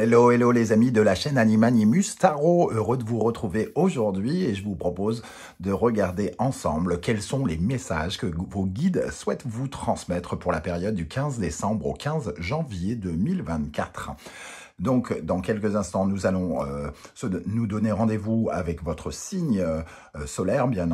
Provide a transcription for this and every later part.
Hello, hello les amis de la chaîne Animanimus Tarot, heureux de vous retrouver aujourd'hui et je vous propose de regarder ensemble quels sont les messages que vos guides souhaitent vous transmettre pour la période du 15 décembre au 15 janvier 2024. Donc, dans quelques instants, nous allons nous donner rendez-vous avec votre signe solaire, bien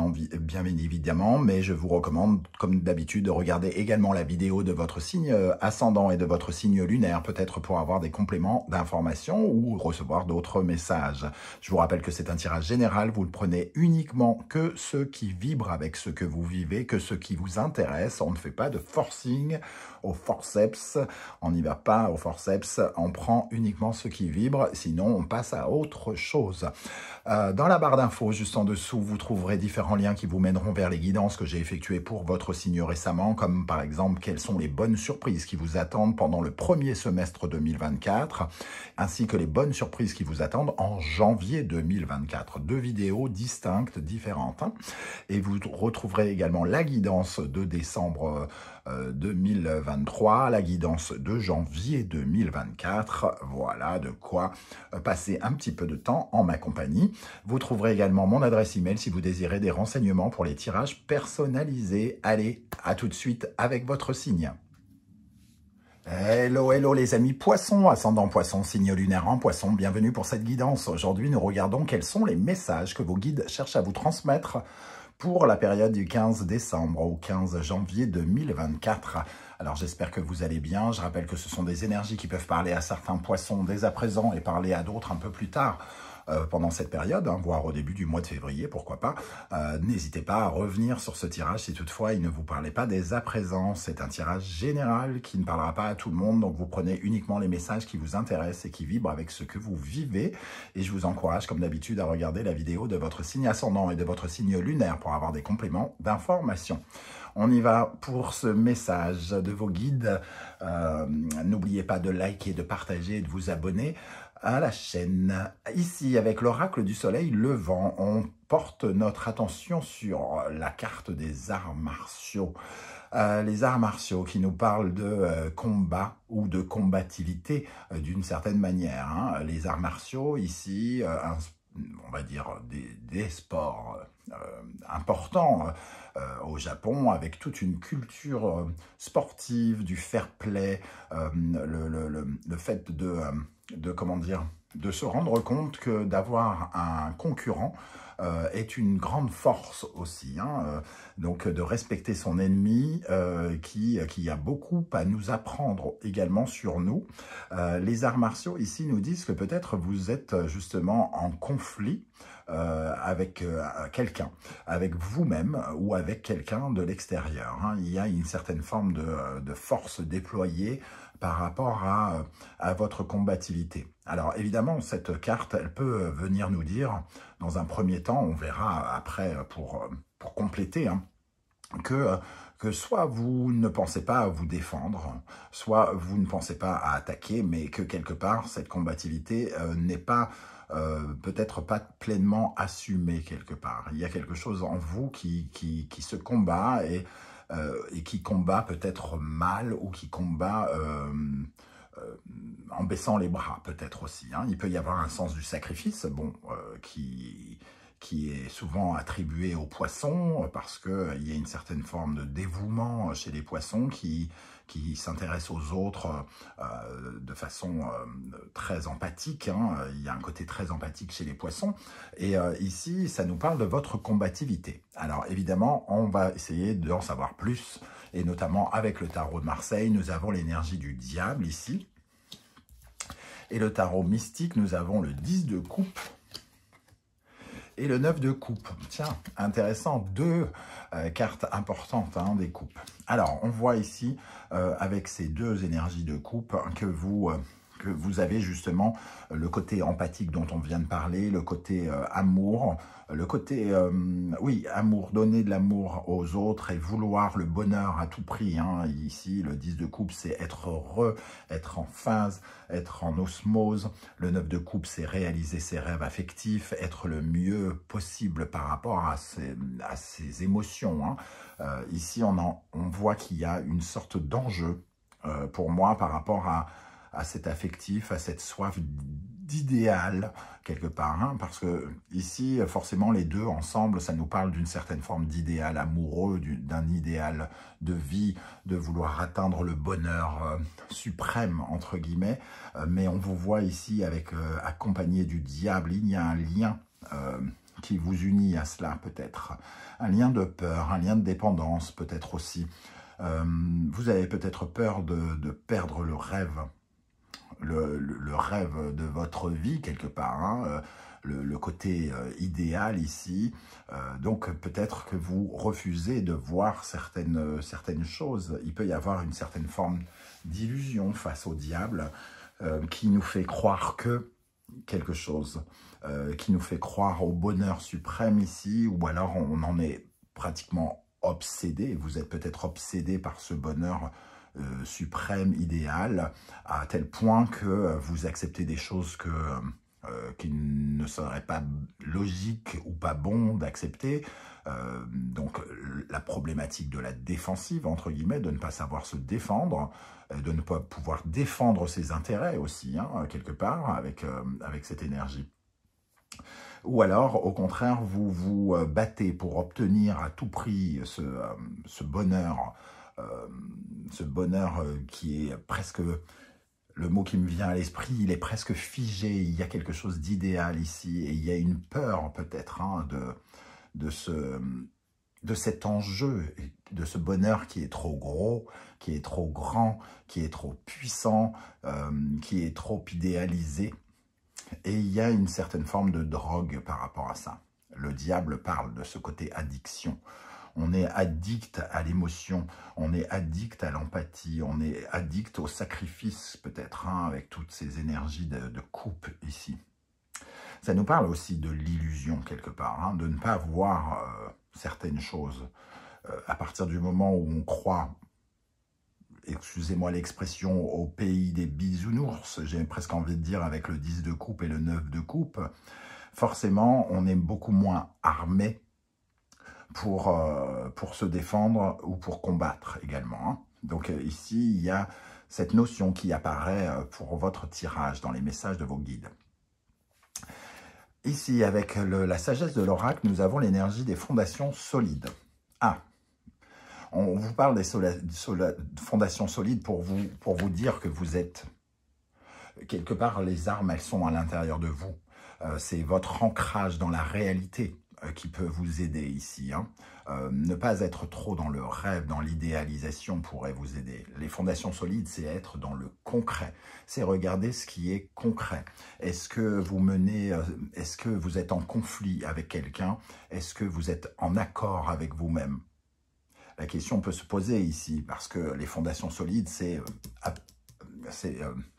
évidemment, mais je vous recommande, comme d'habitude, de regarder également la vidéo de votre signe ascendant et de votre signe lunaire, peut-être pour avoir des compléments d'informations ou recevoir d'autres messages. Je vous rappelle que c'est un tirage général, vous ne prenez uniquement que ceux qui vibrent avec ce que vous vivez, que ce qui vous intéresse. On ne fait pas de forcing au forceps, on n'y va pas au forceps, on prend uniquement ce qui vibre, sinon on passe à autre chose. Dans la barre d'infos, juste en dessous, vous trouverez différents liens qui vous mèneront vers les guidances que j'ai effectuées pour votre signe récemment, comme par exemple quelles sont les bonnes surprises qui vous attendent pendant le premier semestre 2024, ainsi que les bonnes surprises qui vous attendent en janvier 2024. Deux vidéos distinctes, différentes. Et vous retrouverez également la guidance de décembre 2023, la guidance de janvier 2024. Voilà de quoi passer un petit peu de temps en ma compagnie. Vous trouverez également mon adresse email si vous désirez des renseignements pour les tirages personnalisés. Allez, à tout de suite avec votre signe. Hello, hello les amis poissons, ascendant poisson, signe lunaire en poisson, bienvenue pour cette guidance. Aujourd'hui, nous regardons quels sont les messages que vos guides cherchent à vous transmettre pour la période du 15 décembre au 15 janvier 2024. Alors j'espère que vous allez bien. Je rappelle que ce sont des énergies qui peuvent parler à certains poissons dès à présent et parler à d'autres un peu plus tard. Pendant cette période, voire au début du mois de février, pourquoi pas. N'hésitez pas à revenir sur ce tirage si toutefois il ne vous parlait pas dès à présent. C'est un tirage général qui ne parlera pas à tout le monde, donc vous prenez uniquement les messages qui vous intéressent et qui vibrent avec ce que vous vivez. Et je vous encourage, comme d'habitude, à regarder la vidéo de votre signe ascendant et de votre signe lunaire pour avoir des compléments d'information. On y va pour ce message de vos guides. N'oubliez pas de liker, de partager et de vous abonner à la chaîne. Ici, avec l'oracle du soleil levant, on porte notre attention sur la carte des arts martiaux. Les arts martiaux qui nous parlent de combat ou de combativité d'une certaine manière. Les arts martiaux, ici, on va dire des sports importants au Japon, avec toute une culture sportive, du fair play, le fait de se rendre compte que d'avoir un concurrent est une grande force aussi, donc de respecter son ennemi qui a beaucoup à nous apprendre également sur nous. Les arts martiaux ici nous disent que peut-être vous êtes justement en conflit avec quelqu'un, avec vous-même ou avec quelqu'un de l'extérieur. Il y a une certaine forme de force déployée par rapport à votre combativité. Alors évidemment, cette carte, elle peut venir nous dire, dans un premier temps, on verra après pour compléter, que soit vous ne pensez pas à vous défendre, soit vous ne pensez pas à attaquer, mais que quelque part, cette combativité n'est pas peut-être pas pleinement assumée quelque part. Il y a quelque chose en vous qui se combat et qui combat peut-être mal ou qui combat en baissant les bras peut-être aussi. Il peut y avoir un sens du sacrifice, qui est souvent attribué aux poissons parce qu'il y a une certaine forme de dévouement chez les poissons qui s'intéressent aux autres de façon très empathique. Il y a un côté très empathique chez les poissons. Et ici, ça nous parle de votre combativité. Alors évidemment, on va essayer d'en savoir plus. Et notamment avec le tarot de Marseille, nous avons l'énergie du diable ici. Et le tarot mystique, nous avons le 10 de coupe et le 9 de coupe. Tiens, intéressant, deux cartes importantes des coupes. Alors, on voit ici, avec ces deux énergies de coupe, que vous avez justement le côté empathique dont on vient de parler, le côté amour, le côté, oui, amour, donner de l'amour aux autres et vouloir le bonheur à tout prix. Ici, le 10 de coupe, c'est être heureux, être en phase, être en osmose. Le 9 de coupe, c'est réaliser ses rêves affectifs, être le mieux possible par rapport à ses émotions. Ici, on voit qu'il y a une sorte d'enjeu pour moi par rapport à cet affectif, à cette soif d'idéal, quelque part. Hein, parce que ici, forcément, les deux ensemble, ça nous parle d'une certaine forme d'idéal amoureux, d'un idéal de vie, de vouloir atteindre le bonheur suprême, entre guillemets. Mais on vous voit ici avec accompagné du diable. Il y a un lien qui vous unit à cela, peut-être. Un lien de peur, un lien de dépendance, peut-être aussi. Vous avez peut-être peur de perdre le rêve. Le rêve de votre vie, quelque part, hein, le côté idéal ici. Donc, peut-être que vous refusez de voir certaines choses. Il peut y avoir une certaine forme d'illusion face au diable qui nous fait croire que quelque chose, qui nous fait croire au bonheur suprême ici, ou alors on en est pratiquement obsédé. Vous êtes peut-être obsédé par ce bonheur suprême, idéal, à tel point que vous acceptez des choses qui ne seraient pas logiques ou pas bon d'accepter. Donc la problématique de la défensive, entre guillemets, de ne pas savoir se défendre, de ne pas pouvoir défendre ses intérêts aussi, hein, quelque part, avec cette énergie. Ou alors, au contraire, vous vous battez pour obtenir à tout prix ce bonheur, qui est presque, le mot qui me vient à l'esprit, il est presque figé, il y a quelque chose d'idéal ici, et il y a une peur peut-être hein, de cet enjeu, de ce bonheur qui est trop gros, qui est trop grand, qui est trop puissant, qui est trop idéalisé. Et il y a une certaine forme de drogue par rapport à ça. Le diable parle de ce côté addiction. On est addict à l'émotion, on est addict à l'empathie, on est addict au sacrifice peut-être, hein, avec toutes ces énergies de coupe ici. Ça nous parle aussi de l'illusion quelque part, hein, de ne pas voir certaines choses. À partir du moment où on croit, excusez-moi l'expression, au pays des bisounours, j'ai presque envie de dire avec le 10 de coupe et le 9 de coupe, forcément on est beaucoup moins armé pour se défendre ou pour combattre également. Hein. Donc ici, il y a cette notion qui apparaît pour votre tirage dans les messages de vos guides. Ici, avec la sagesse de l'oracle, nous avons l'énergie des fondations solides. Ah, on vous parle des fondations solides pour vous dire que vous êtes, quelque part, les armes, elles sont à l'intérieur de vous. C'est votre ancrage dans la réalité qui peut vous aider ici. Hein. Ne pas être trop dans le rêve, dans l'idéalisation pourrait vous aider. Les fondations solides, c'est être dans le concret. C'est regarder ce qui est concret. Est-ce que vous menez, est-ce que vous êtes en conflit avec quelqu'un? Est-ce que vous êtes en accord avec vous-même? La question peut se poser ici, parce que les fondations solides, c'est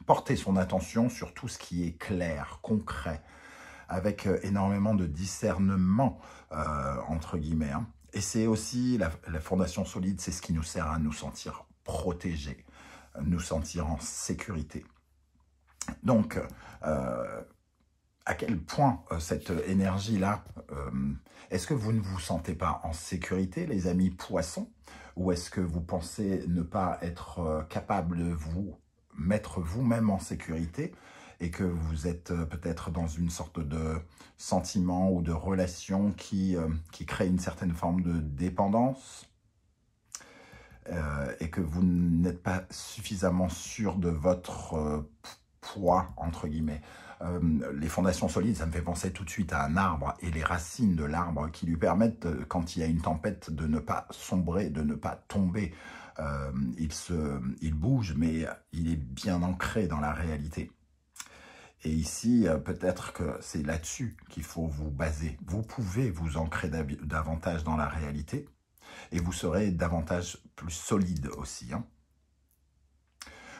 porter son attention sur tout ce qui est clair, concret, avec énormément de discernement, entre guillemets. Hein. Et c'est aussi, la fondation solide, c'est ce qui nous sert à nous sentir protégés, nous sentir en sécurité. Donc, à quel point cette énergie-là, est-ce que vous ne vous sentez pas en sécurité, les amis poissons? Ou est-ce que vous pensez ne pas être capable de vous mettre vous-même en sécurité et que vous êtes peut-être dans une sorte de sentiment ou de relation qui crée une certaine forme de dépendance et que vous n'êtes pas suffisamment sûr de votre poids, entre guillemets. Les fondations solides, ça me fait penser tout de suite à un arbre et les racines de l'arbre qui lui permettent, quand il y a une tempête, de ne pas sombrer, de ne pas tomber. Il bouge, mais il est bien ancré dans la réalité. Et ici, peut-être que c'est là-dessus qu'il faut vous baser. Vous pouvez vous ancrer davantage dans la réalité et vous serez davantage plus solide aussi. Hein.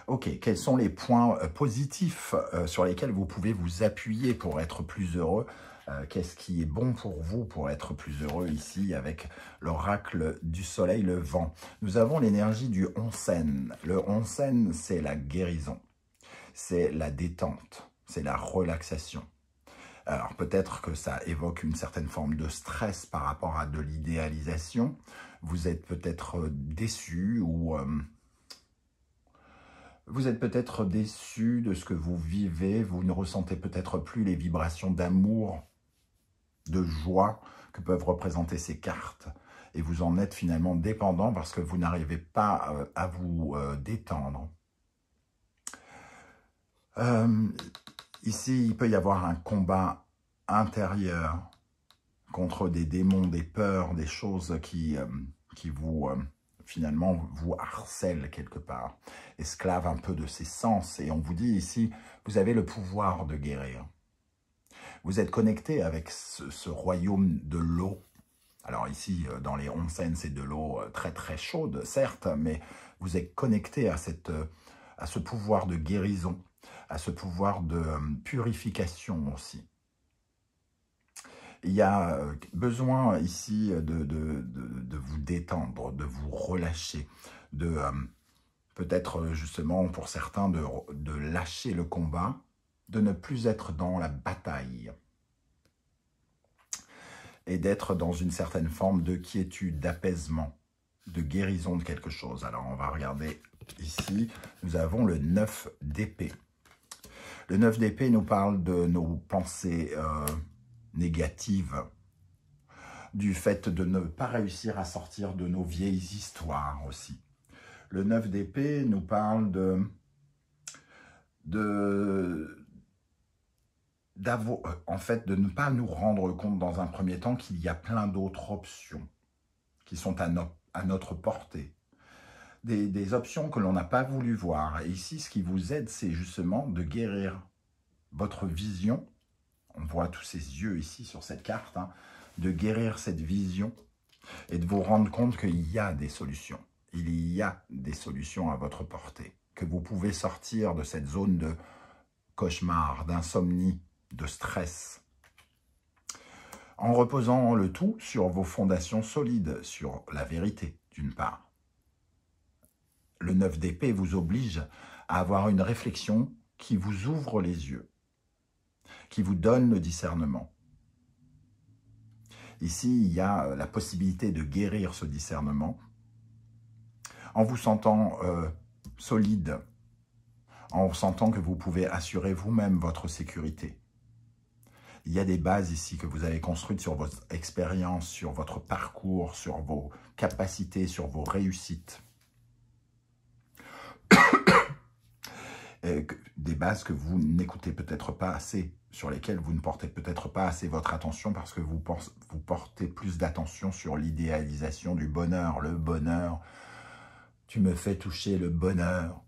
Ok, quels sont les points positifs sur lesquels vous pouvez vous appuyer pour être plus heureux? Qu'est-ce qui est bon pour vous pour être plus heureux ici avec l'oracle du soleil levant? Nous avons l'énergie du onsen. Le onsen, c'est la guérison, c'est la détente. C'est la relaxation. Alors peut-être que ça évoque une certaine forme de stress par rapport à de l'idéalisation. Vous êtes peut-être déçu ou Vous êtes peut-être déçu de ce que vous vivez, vous ne ressentez peut-être plus les vibrations d'amour, de joie que peuvent représenter ces cartes. Et vous en êtes finalement dépendant parce que vous n'arrivez pas à vous détendre. Ici, il peut y avoir un combat intérieur contre des démons, des peurs, des choses qui vous, finalement, vous harcèlent quelque part. Esclave un peu de ses sens. Et on vous dit ici, vous avez le pouvoir de guérir. Vous êtes connecté avec ce royaume de l'eau. Alors ici, dans les onsen, c'est de l'eau très très chaude, certes, mais vous êtes connecté à ce pouvoir de guérison, à ce pouvoir de purification aussi. Il y a besoin ici de vous détendre, de vous relâcher, de peut-être justement pour certains de lâcher le combat, de ne plus être dans la bataille et d'être dans une certaine forme de quiétude, d'apaisement, de guérison de quelque chose. Alors on va regarder ici, nous avons le 9 d'épée. Le 9 d'épée nous parle de nos pensées négatives, du fait de ne pas réussir à sortir de nos vieilles histoires aussi. Le 9 d'épée nous parle en fait, de ne pas nous rendre compte dans un premier temps qu'il y a plein d'autres options qui sont à notre portée. Des options que l'on n'a pas voulu voir. Et ici, ce qui vous aide, c'est justement de guérir votre vision. On voit tous ces yeux ici sur cette carte, hein, de guérir cette vision et de vous rendre compte qu'il y a des solutions. Il y a des solutions à votre portée. Que vous pouvez sortir de cette zone de cauchemar, d'insomnie, de stress. En reposant le tout sur vos fondations solides, sur la vérité, d'une part. Le 9 d'épée vous oblige à avoir une réflexion qui vous ouvre les yeux, qui vous donne le discernement. Ici, il y a la possibilité de guérir ce discernement en vous sentant solide, en sentant que vous pouvez assurer vous-même votre sécurité. Il y a des bases ici que vous avez construites sur votre expérience, sur votre parcours, sur vos capacités, sur vos réussites. Des bases que vous n'écoutez peut-être pas assez, sur lesquelles vous ne portez peut-être pas assez votre attention parce que vous portez plus d'attention sur l'idéalisation du bonheur. Le bonheur, tu me fais toucher le bonheur.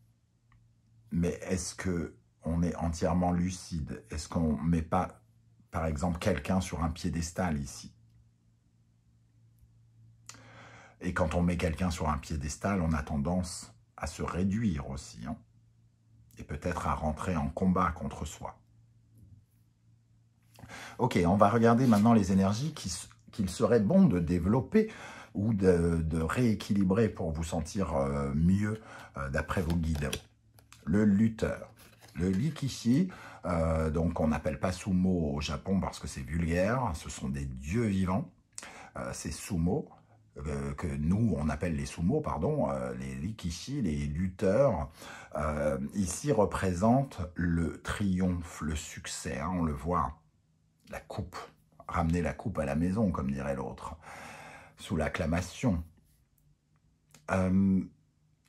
Mais est-ce qu'on est entièrement lucide? Est-ce qu'on ne met pas, par exemple, quelqu'un sur un piédestal ici? Et quand on met quelqu'un sur un piédestal, on a tendance à se réduire aussi, hein, et peut-être à rentrer en combat contre soi. Ok, on va regarder maintenant les énergies qu'il serait bon de développer ou de rééquilibrer pour vous sentir mieux d'après vos guides. Le lutteur. Le Rikishi, donc on n'appelle pas sumo au Japon parce que c'est vulgaire, ce sont des dieux vivants, ces sumo, que nous on appelle les sumo, pardon, les Rikishi, les lutteurs, ici représentent le triomphe, le succès, hein, on le voit, la coupe, ramener la coupe à la maison, comme dirait l'autre, sous l'acclamation.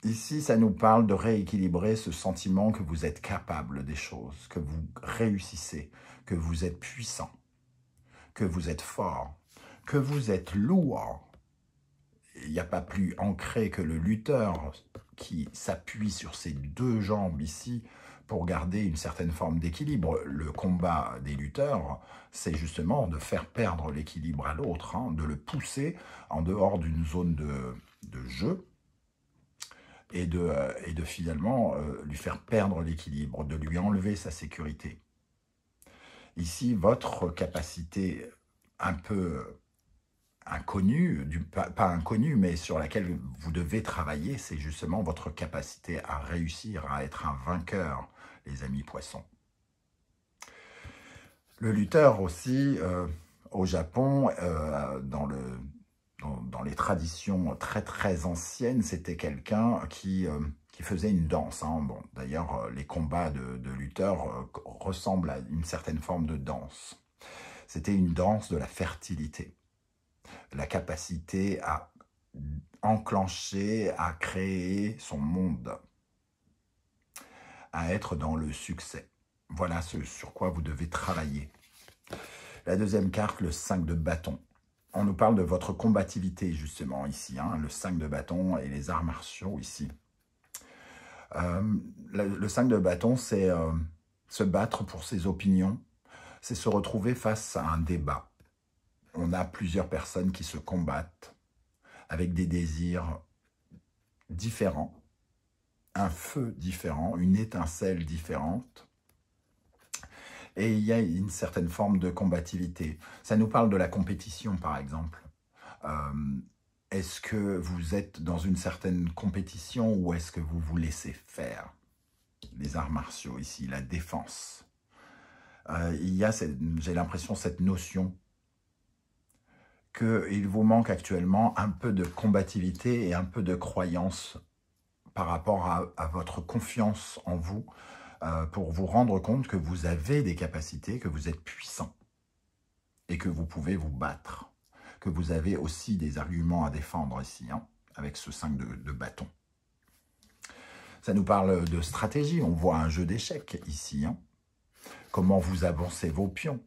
Ici, ça nous parle de rééquilibrer ce sentiment que vous êtes capable des choses, que vous réussissez, que vous êtes puissant, que vous êtes fort, que vous êtes lourd. Il n'y a pas plus ancré que le lutteur qui s'appuie sur ses deux jambes ici pour garder une certaine forme d'équilibre. Le combat des lutteurs, c'est justement de faire perdre l'équilibre à l'autre, hein, de le pousser en dehors d'une zone de jeu, et de finalement lui faire perdre l'équilibre, de lui enlever sa sécurité. Ici, votre capacité un peu inconnue, pas inconnue, mais sur laquelle vous devez travailler, c'est justement votre capacité à réussir, à être un vainqueur, les amis poissons. Le lutteur aussi, au Japon, dans les traditions très très anciennes, c'était quelqu'un qui qui faisait une danse. Hein. Bon, d'ailleurs, les combats de lutteurs ressemblent à une certaine forme de danse. C'était une danse de la fertilité, la capacité à enclencher, à créer son monde, à être dans le succès. Voilà ce sur quoi vous devez travailler. La deuxième carte, le 5 de bâton. On nous parle de votre combativité, justement, ici. Hein, le 5 de bâton et les arts martiaux, ici. Le 5 de bâton, c'est se battre pour ses opinions. C'est se retrouver face à un débat. On a plusieurs personnes qui se combattent avec des désirs différents, un feu différent, une étincelle différente. Et il y a une certaine forme de combativité. Ça nous parle de la compétition, par exemple. Est-ce que vous êtes dans une certaine compétition ou est-ce que vous vous laissez faire? Les arts martiaux, ici, la défense. Il y a, j'ai l'impression, cette notion qu'il vous manque actuellement un peu de combativité et un peu de croyance par rapport à votre confiance en vous, pour vous rendre compte que vous avez des capacités, que vous êtes puissant et que vous pouvez vous battre, que vous avez aussi des arguments à défendre ici, hein, avec ce 5 de bâton. Ça nous parle de stratégie, on voit un jeu d'échecs ici, hein. Comment vous avancez vos pions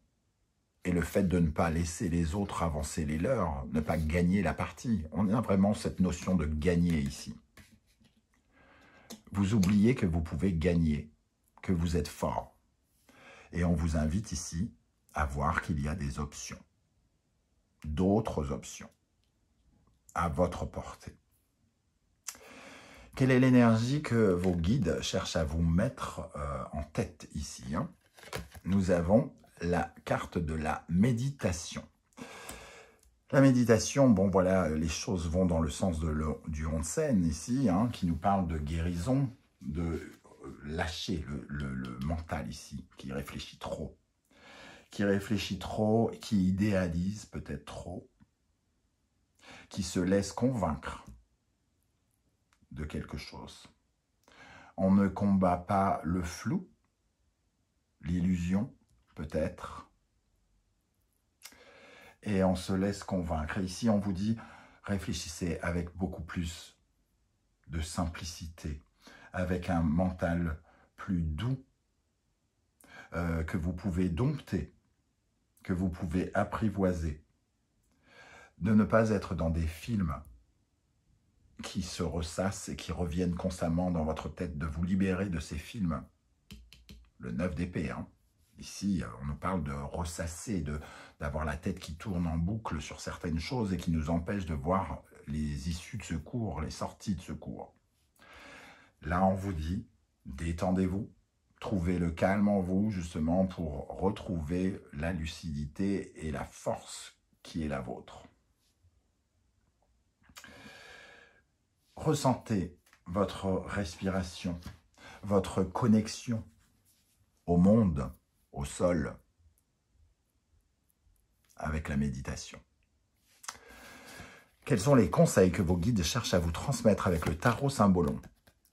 et le fait de ne pas laisser les autres avancer les leurs, ne pas gagner la partie. On a vraiment cette notion de gagner ici. Vous oubliez que vous pouvez gagner, que vous êtes fort. Et on vous invite ici à voir qu'il y a des options, d'autres options, à votre portée. Quelle est l'énergie que vos guides cherchent à vous mettre en tête ici, hein? Nous avons la carte de la méditation. La méditation, bon voilà, les choses vont dans le sens du onsen ici, hein, qui nous parle de guérison, de lâcher le mental ici, qui réfléchit trop, qui idéalise peut-être trop, qui se laisse convaincre de quelque chose. On ne combat pas le flou, l'illusion peut-être, et on se laisse convaincre. Et ici, on vous dit, réfléchissez avec beaucoup plus de simplicité, avec un mental plus doux, que vous pouvez dompter, que vous pouvez apprivoiser. De ne pas être dans des films qui se ressassent et qui reviennent constamment dans votre tête, de vous libérer de ces films. Le 9 d'épée, hein. Ici, on nous parle de ressasser, d'avoir la tête qui tourne en boucle sur certaines choses et qui nous empêche de voir les issues de secours, les sorties de secours. Là, on vous dit, détendez-vous, trouvez le calme en vous, justement, pour retrouver la lucidité et la force qui est la vôtre. Ressentez votre respiration, votre connexion au monde, au sol, avec la méditation. Quels sont les conseils que vos guides cherchent à vous transmettre avec le tarot Symbolon?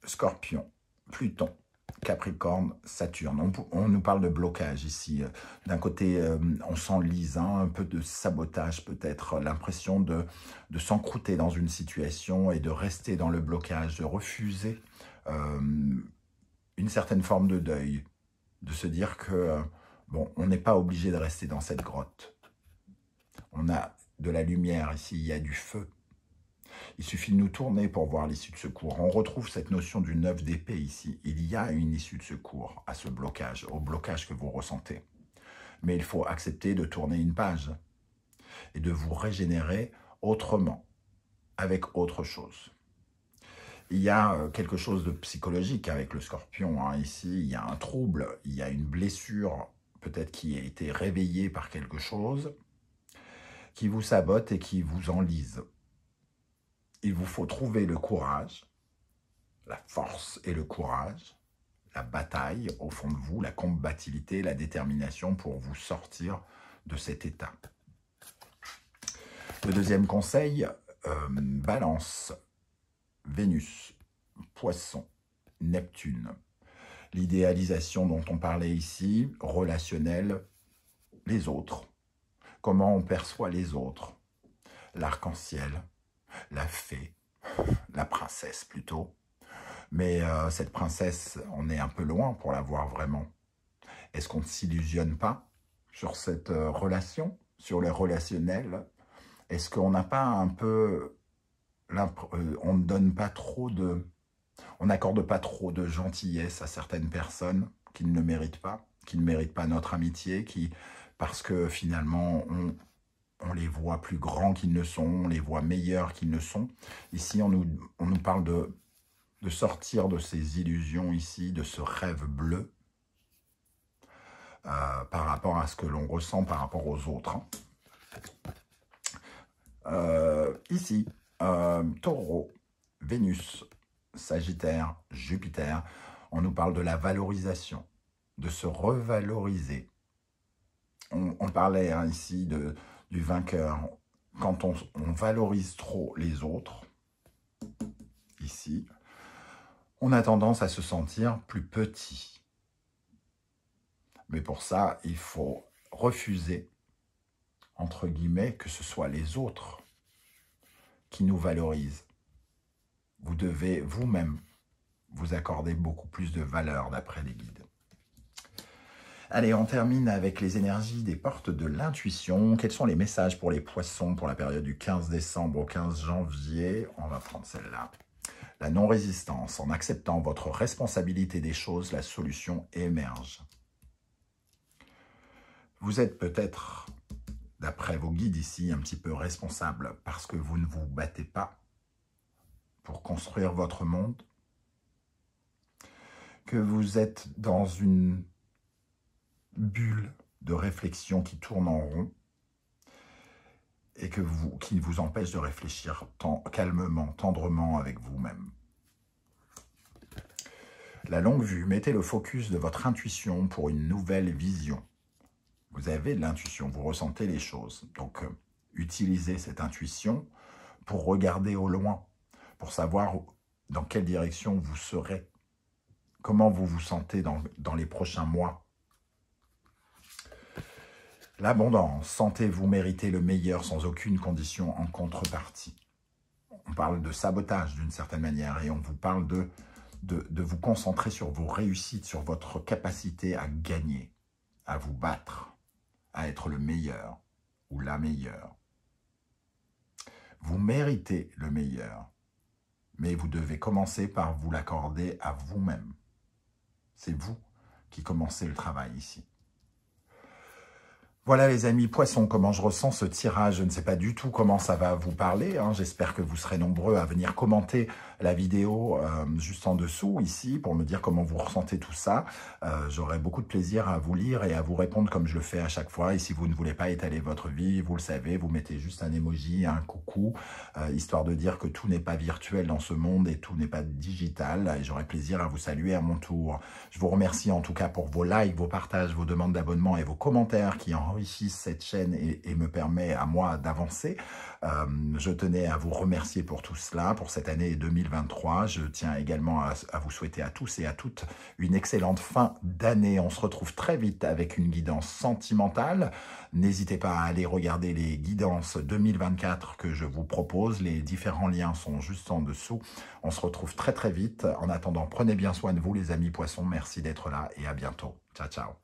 Scorpion, Pluton, Capricorne, Saturne. On nous parle de blocage ici. D'un côté, on s'enlise, hein, un peu de sabotage peut-être, l'impression de s'encrouter dans une situation et de rester dans le blocage, de refuser une certaine forme de deuil, de se dire que, bon, on n'est pas obligé de rester dans cette grotte. On a de la lumière ici, il y a du feu. Il suffit de nous tourner pour voir l'issue de secours. On retrouve cette notion du 9 d'épée ici. Il y a une issue de secours à ce blocage, au blocage que vous ressentez. Mais il faut accepter de tourner une page et de vous régénérer autrement, avec autre chose. Il y a quelque chose de psychologique avec le scorpion, hein. Ici, il y a un trouble, il y a une blessure peut-être qui a été réveillée par quelque chose qui vous sabote et qui vous enlise. Il vous faut trouver le courage, la force et le courage, la bataille au fond de vous, la combativité, la détermination pour vous sortir de cet état. Le deuxième conseil, Balance, Vénus, Poisson, Neptune. L'idéalisation dont on parlait ici, relationnelle, les autres. Comment on perçoit les autres. L'arc-en-ciel, la fée, la princesse plutôt. Mais cette princesse, on est un peu loin pour la voir vraiment. Est-ce qu'on ne s'illusionne pas sur cette relation, sur le relationnel? Est-ce qu'on n'a pas un peu... on ne donne pas trop de... On n'accorde pas trop de gentillesse à certaines personnes qui ne le méritent pas, qui ne méritent pas notre amitié, parce que finalement, on les voit plus grands qu'ils ne sont, on les voit meilleurs qu'ils ne sont. Ici, on nous parle de sortir de ces illusions ici, de ce rêve bleu, par rapport à ce que l'on ressent par rapport aux autres. Ici, Taureau, Vénus, Sagittaire, Jupiter, on nous parle de la valorisation, de se revaloriser. On parlait ici du vainqueur. Quand on valorise trop les autres, ici, on a tendance à se sentir plus petit. Mais pour ça, il faut refuser, entre guillemets, que ce soit les autres qui nous valorisent. Vous devez vous-même vous accorder beaucoup plus de valeur d'après les guides. Allez, on termine avec les énergies des portes de l'intuition. Quels sont les messages pour les poissons pour la période du 15 décembre au 15 janvier? On va prendre celle-là. La non-résistance. En acceptant votre responsabilité des choses, la solution émerge. Vous êtes peut-être, d'après vos guides ici, un petit peu responsable parce que vous ne vous battez pas pour construire votre monde, que vous êtes dans une bulle de réflexion qui tourne en rond et qui vous empêche de réfléchir calmement, tendrement avec vous-même. La longue vue, mettez le focus de votre intuition pour une nouvelle vision. Vous avez de l'intuition, vous ressentez les choses. Donc, utilisez cette intuition pour regarder au loin, pour savoir dans quelle direction vous serez, comment vous vous sentez dans les prochains mois. L'abondance, sentez-vous mériter le meilleur sans aucune condition en contrepartie. On parle de sabotage d'une certaine manière et on vous parle de vous concentrer sur vos réussites, sur votre capacité à gagner, à vous battre, à être le meilleur ou la meilleure. Vous méritez le meilleur, mais vous devez commencer par vous l'accorder à vous-même. C'est vous qui commencez le travail ici. Voilà les amis poissons, comment je ressens ce tirage. Je ne sais pas du tout comment ça va vous parler. J'espère que vous serez nombreux à venir commenter la vidéo juste en dessous ici pour me dire comment vous ressentez tout ça. J'aurai beaucoup de plaisir à vous lire et à vous répondre comme je le fais à chaque fois. Et si vous ne voulez pas étaler votre vie, vous le savez, vous mettez juste un emoji, un coucou, histoire de dire que tout n'est pas virtuel dans ce monde et tout n'est pas digital. Et j'aurai plaisir à vous saluer à mon tour. Je vous remercie en tout cas pour vos likes, vos partages, vos demandes d'abonnement et vos commentaires qui enrichissent cette chaîne et me permet à moi d'avancer. Je tenais à vous remercier pour tout cela, pour cette année 2023. Je tiens également à vous souhaiter à tous et à toutes une excellente fin d'année. On se retrouve très vite avec une guidance sentimentale. N'hésitez pas à aller regarder les guidances 2024 que je vous propose. Les différents liens sont juste en dessous. On se retrouve très très vite. En attendant, prenez bien soin de vous les amis poissons. Merci d'être là et à bientôt. Ciao, ciao.